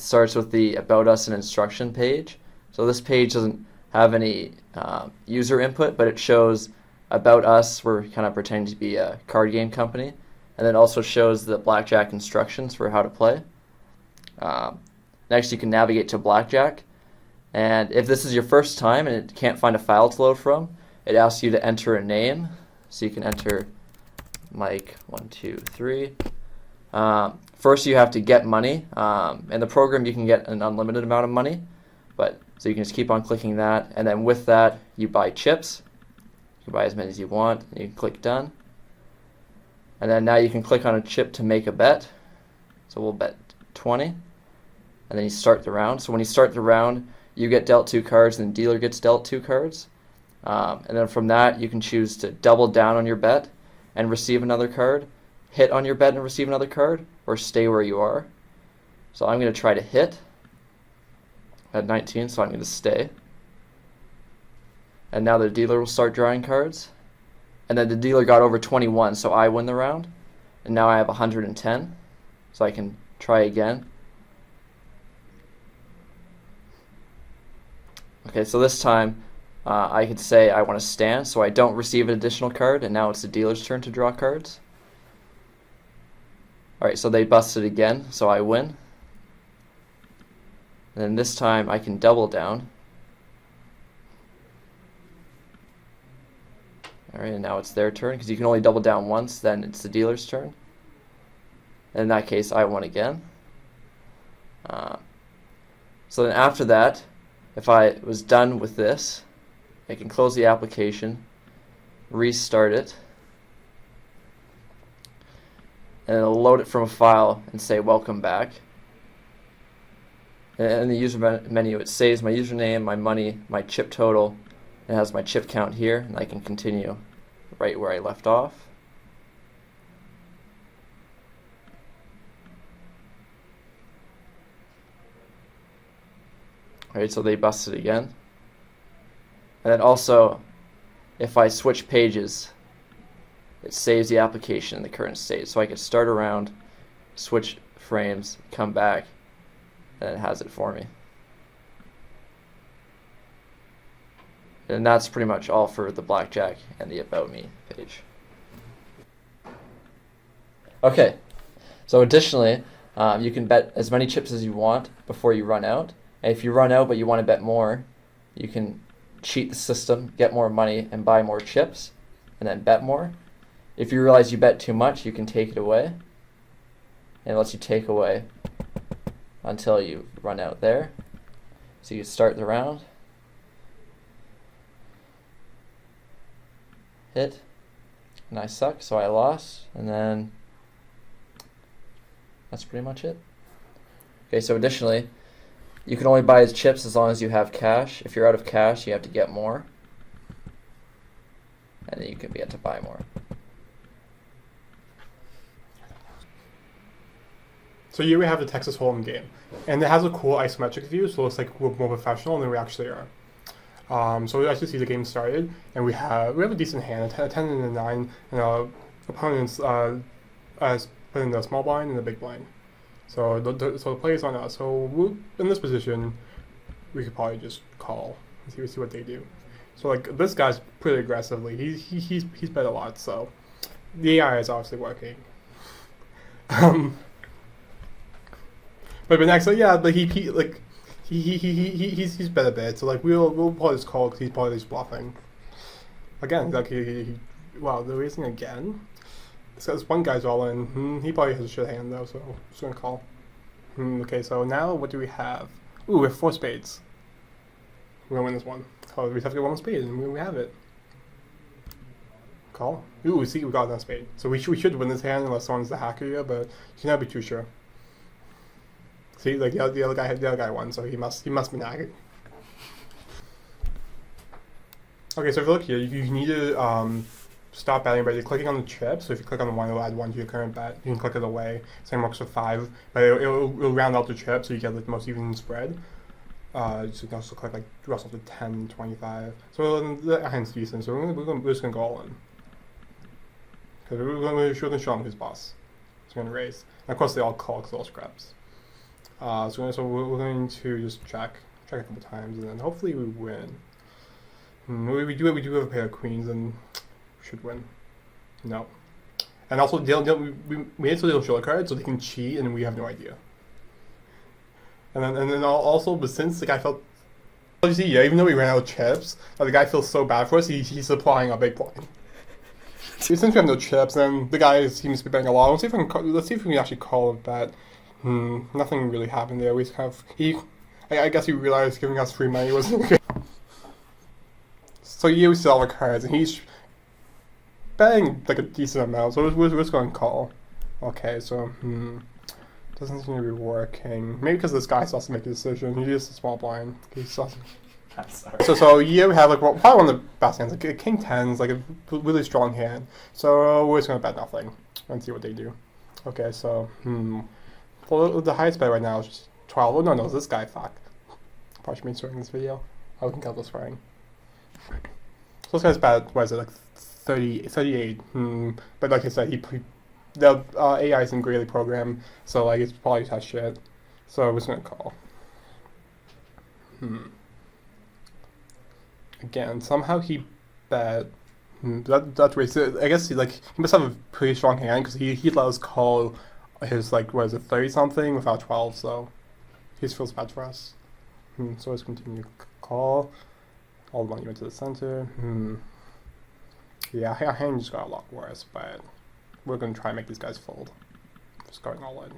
starts with the About Us and Instruction page. So this page doesn't have any user input, but it shows About Us. We're kind of pretending to be a card game company. And then also shows the blackjack instructions for how to play. Next, you can navigate to blackjack. And if this is your first time and it can't find a file to load from, it asks you to enter a name. So you can enter Mike123. First, you have to get money. In the program, you can get an unlimited amount of money. So you can just keep on clicking that. And then with that, you buy chips. You can buy as many as you want. And you can click done. And then now you can click on a chip to make a bet. So we'll bet 20. And then you start the round. So when you start the round, you get dealt 2 cards and the dealer gets dealt 2 cards. And then from that, you can choose to double down on your bet and receive another card, hit on your bet and receive another card, or stay where you are. So I'm going to try to hit at 19, so I'm going to stay. And now the dealer will start drawing cards. And then the dealer got over 21, so I win the round. And now I have 110, so I can try again. Okay, so this time I could say I want to stand, so I don't receive an additional card, and now it's the dealer's turn to draw cards. Alright, so they busted again, so I win. And then this time I can double down. Alright, and now it's their turn, because you can only double down once, then it's the dealer's turn. And in that case, I won again. So then after that, if I was done with this, I can close the application, restart it, and it'll load it from a file and say welcome back. And in the user menu, it saves my username, my money, my chip total. It has my chip count here, and I can continue right where I left off. Alright, so they busted again. And then also, if I switch pages, it saves the application in the current state. So I could start around, switch frames, come back, and it has it for me. And that's pretty much all for the blackjack and the About Me page. Okay, so additionally, you can bet as many chips as you want before you run out. And if you run out but you want to bet more, you can cheat the system, get more money, and buy more chips, and then bet more. If you realize you bet too much, you can take it away. And it lets you take away until you run out there. So you start the round. Hit. And I suck, so I lost. And then that's pretty much it. Okay, so additionally, you can only buy chips as long as you have cash. If you're out of cash, you have to get more. And then you can get to buy more. So here we have the Texas Hold'em game. And it has a cool isometric view, so it looks like we're more professional than we actually are. So we actually see the game started, and we have a decent hand, a 10 and a 9, and our opponents put in the small blind and the big blind. So the play's on us. So in this position, we could probably just call and see what they do. So like this guy's pretty aggressively. He's bet a lot. So the AI is obviously working. But next, so yeah, but he's bet a bit. So like we'll probably just call because he's probably just bluffing. Again, like wow, they're raising again. So this one guy's all in. He probably has a shit hand though, so I'm just gonna call. Okay, so now what do we have? Ooh, we have 4 spades. We're gonna win this one. Oh, we have to get 1 spade, and we have it. Call. Ooh, see, we got that spade. So we should win this hand unless someone's the hacker here, but you cannot be too sure. See, like the other guy won, so he must be nagging. Okay, so if you look here, you need to stop betting by clicking on the chip. So if you click on the one, it'll add 1 to your current bet. You can click it away. Same works with 5, but it'll round out the chip so you get like the most even spread. So you can also click like Russell to 10, 25. So the hand's decent. So we're just gonna go all in because we're gonna show them his boss. So we're gonna raise. And of course they all call because they're all scraps. So we're going to just check a couple times, and then hopefully we win. We do have a pair of queens, and we should win. No. And also, we made it so they don't show a card, so they can cheat, and we have no idea. And then also, but since the guy felt, you see, yeah, even though we ran out of chips, the guy feels so bad for us. He's supplying a big blind. Since we have no chips, and the guy seems to be betting a lot. Let's see if we can actually call a bet. Nothing really happened there. We have I guess he realized giving us free money wasn't good. So we still have our cards, and he's betting like a decent amount. So we're just going to call. Okay, so doesn't seem to be working. Maybe because this guy still has to make a decision. He is a small blind. He still has to... I'm sorry. So yeah, we have like probably one of the best hands. Like King 10's like a really strong hand. So we're just gonna bet nothing and see what they do. Okay, so well, the highest bet right now is just 12. Oh no, it's this guy. Fuck. Probably should be swearing this video. I can cut the swearing. So this guy's bet, what is it, like 38. But like I said, the AI isn't greatly programmed, so like it's probably just shit. So we're just gonna call. Again, somehow he bet. That's weird. So I guess he must have a pretty strong hand because he let us call his like 30 something without 12. So he feels bad for us. So let's continue call. All the money went to the center. Yeah, our hand just got a lot worse, but we're gonna try and make these guys fold. Just going all in.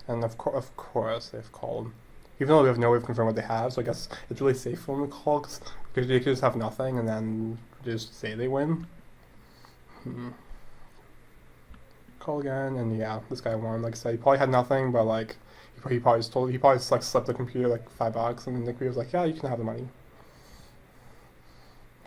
And of course they've called. Even though we have no way of confirming what they have, so I guess it's really safe for them to call, because they could just have nothing and then just say they win. Call again, and yeah, this guy won. Like I said, he probably had nothing, but like, he probably just like slipped the computer like $5, and then the computer was like, yeah, you can have the money.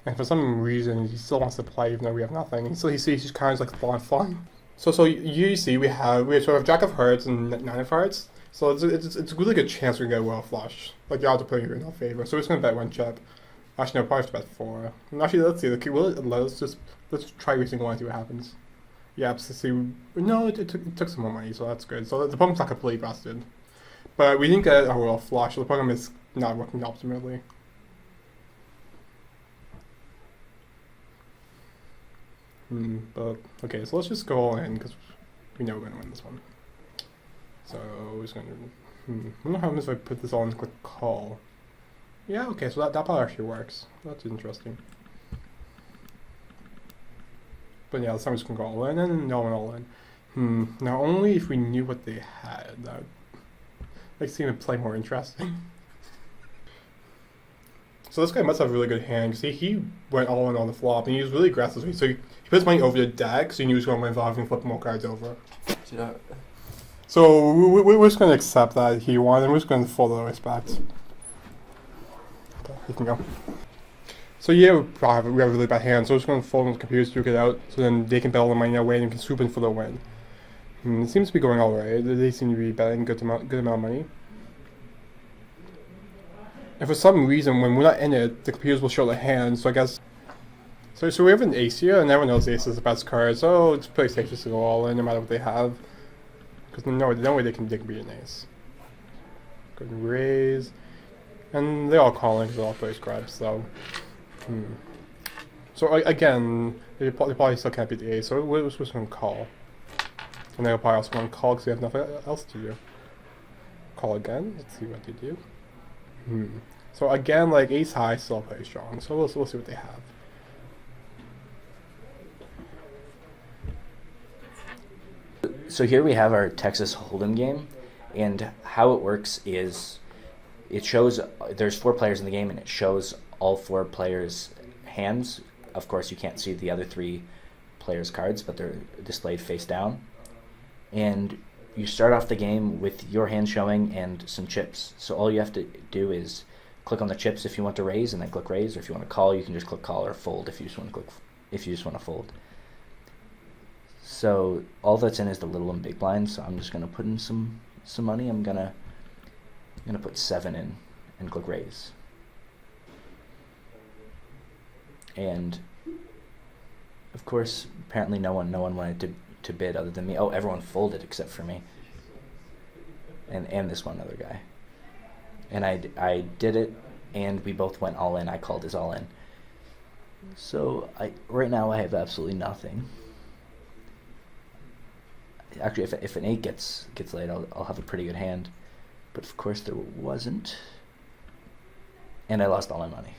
And for some reason, he still wants to play even though we have nothing. So he's just kind of like fun. So you see, we sort of Jack of Hearts and Nine of Hearts. So it's a really good chance we can get well flush. Like the odds are putting in our favor. So we're just gonna bet one chip. Actually, no, probably have to bet 4. And actually, let's see. Let's try raising 1 and see what happens. Yeah, to see. No, it took some more money, so that's good. So the program's not completely busted, but we didn't get a royal flush. So the program is not working optimally. But okay, so let's just go all in because we know we're gonna win this one. So we're just gonna. I wonder how happens if I put this all in click call. Yeah, okay, so that part actually works. That's interesting. But yeah, this time we're just gonna go all in, and no one all in. Now only if we knew what they had, that would seem to play more interesting. So this guy must have a really good hand, because he went all in on the flop, and he was really aggressive. So he put his money over the deck, so he knew he was going to win flop and flip more cards over. So we're just going to accept that he won, and we're just going to follow the respect. Okay, you can go. So yeah, we have a really bad hand, so we're just going to fold on the computers, duke it out, so then they can bet all the money away and we can swoop in for the win. It seems to be going alright. They seem to be betting good amount of money. And for some reason, when we're not in it, the computers will show the hand, so I guess... So we have an ace here, and everyone knows ace is the best card, so it's pretty safe just to go all in, no matter what they have. Because no way they can beat an ace. Go and raise. And they're all calling, because they're all pretty scrubs, so... So again, they probably still can't beat the ace, so we're just going to call. And they'll probably also want to call, because they have nothing else to do. Call again, let's see what they do. So again, like ace high still pretty strong. So we'll see what they have. So here we have our Texas Hold'em game, and how it works is it shows there's 4 players in the game, and it shows all 4 players' hands. Of course, you can't see the other 3 players' cards, but they're displayed face down. And you start off the game with your hand showing and some chips. So all you have to do is click on the chips if you want to raise, and then click raise. Or if you want to call, you can just click call, or fold if you just want to fold. So all that's in is the little and big blind. So I'm just gonna put in some money. I'm gonna put 7 in and click raise. And of course, apparently no one wanted to bid other than me. Oh, everyone folded except for me. and this one other guy. And I did it, and we both went all in. I called his all in. So right now I have absolutely nothing. Actually, if an 8 gets laid, I'll have a pretty good hand. But of course there wasn't. And I lost all my money.